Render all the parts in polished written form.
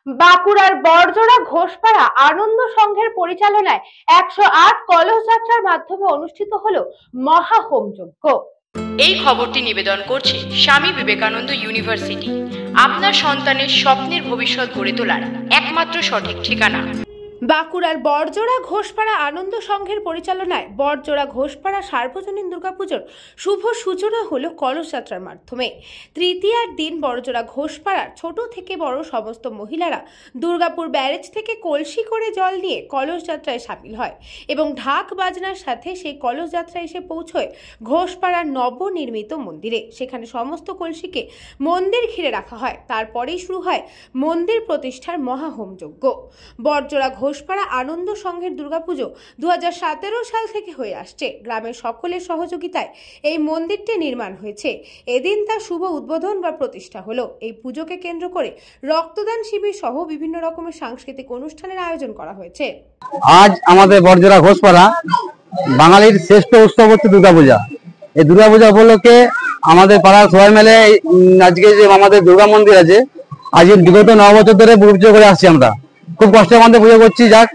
বাঁকুড়ার বড়জোড়া ঘোষপাড়া আনন্দ সংঘের পরিচালনায় 108 কলস যাত্রার মাধ্যমে অনুষ্ঠিত হলো মহা হোমযজ্ঞ। এই খবরটি নিবেদন করছে স্বামী বিবেকানন্দ ইউনিভার্সিটি, আপনার সন্তানের স্বপ্নের ভবিষ্যৎ গড়ে তোলার একমাত্র সঠিক ঠিকানা। বাঁকুড়ার বড়জোড়া ঘোষপাড়া আনন্দ সংঘের পরিচালনায় বড়জোড়া ঘোষপাড়া সার্বজনীন দুর্গাপুজোর শুভ সূচনা হলো কলস যাত্রার মাধ্যমে। তৃতীয়ার দিন বড়জোড়া ঘোষপাড়ার ছোট থেকে বড় সমস্ত মহিলারা দুর্গাপুর ব্যারেজ থেকে কলসি করে জল নিয়ে কলস যাত্রায় সামিল হয় এবং ঢাক বাজনার সাথে সেই কলস যাত্রা এসে পৌঁছয় ঘোষপাড়ার নবনির্মিত মন্দিরে। সেখানে সমস্ত কলসিকে মন্দির ঘিরে রাখা হয়। তারপরেই শুরু হয় মন্দির প্রতিষ্ঠার মহা হোমযজ্ঞ। বড়জোড়া ঘোষপাড়া আনন্দ সংঘের দুর্গাপুজো 2017 সাল থেকে হয়ে আসছে। গ্রামের সকলের সহযোগিতায় এই মন্দিরটি নির্মাণ হয়েছে। এদিন তার শুভ উদ্বোধন বা প্রতিষ্ঠা হলো। এই পুজোকে কেন্দ্র করে রক্তদান শিবির সহ বিভিন্ন রকমের সাংস্কৃতিক অনুষ্ঠানের আয়োজন করা হয়েছে। আজ আমাদের বড়জোড়া ঘোষপাড়া বাঙালির শ্রেষ্ঠ উৎসব হচ্ছে দুর্গাপূজা। এই দুর্গাপূজা উপলক্ষে আমাদের পাড়ার সবাই মিলে আজকে যে আমাদের দুর্গা মন্দির আছে, আজ বিগত 9 বছর ধরে পুজো করে আসছি। আমরা খুব কষ্টের মধ্যে পুজো করছি। যাক,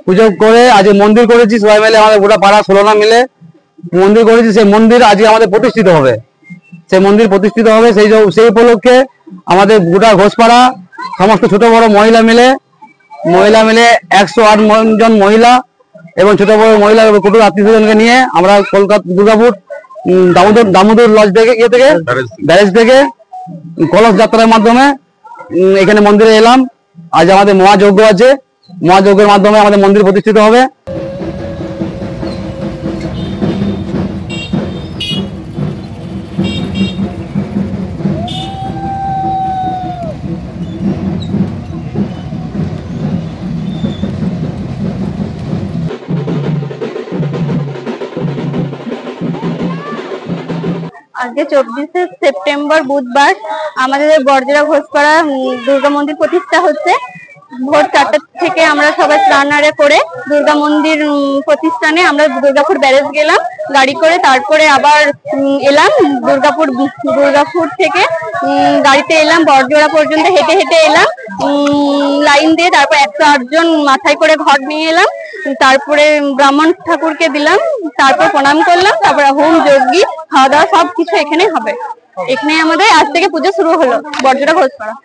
পুজো করে আজ মন্দির করেছি সবাই মিলে, আমাদের গোটা পাড়া 16 মিলে মন্দির করেছি। সেই মন্দির আজকে আমাদের প্রতিষ্ঠিত হবে। সেই মন্দির প্রতিষ্ঠিত হবে সেই উপলক্ষে আমাদের গোটা ঘোষপাড়া সমস্ত ছোট বড় মহিলা মিলে 108 জন মহিলা এবং ছোট বড় মহিলা কুটুর আত্মীয়স্বজনকে নিয়ে আমরা কলকাতা দুর্গাপুর দামোদর লজ থেকে ব্যারেজ থেকে কলস যাত্রার মাধ্যমে এখানে মন্দিরে এলাম। আজ আমাদের মহাযজ্ঞ আছে। মহাযজ্ঞের মাধ্যমে আমাদের মন্দির প্রতিষ্ঠিত হবে। আজকে 24শে সেপ্টেম্বর বুধবার আমাদের বড়জোড়া ঘোষপাড়া দুর্গা মন্দির প্রতিষ্ঠা হচ্ছে। ভোর 4টা থেকে আমরা সবাই স্নানারে করে দুর্গা মন্দির প্রতিষ্ঠানে আমরা দুর্গাপুর ব্যারেজ গেলাম গাড়ি করে। তারপরে আবার এলাম দুর্গাপুর থেকে গাড়িতে এলাম বড়জোড়া পর্যন্ত হেঁটে হেঁটে এলাম লাইন দিয়ে। তারপর 108 জন মাথায় করে ঘট নিয়ে এলাম। তারপরে ব্রাহ্মণ ঠাকুরকে দিলাম, তারপর প্রণাম করলাম। তারপরে হোম যজ্ঞ খাওয়া দাওয়া সবকিছু এখানে হবে। এখানে আমাদের আজ থেকে পুজো শুরু হলো বড়জোড়া ঘোষপাড়া।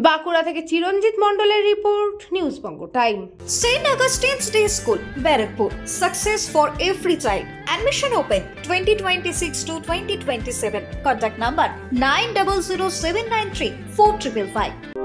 বাঁকুড়া থেকে চিরঞ্জিত মন্ডলের report, news Banga time. St. Augustine's Day School, Barakpur. Success for every child. Admission open 2026 to 2027. Contact number 900793 4555.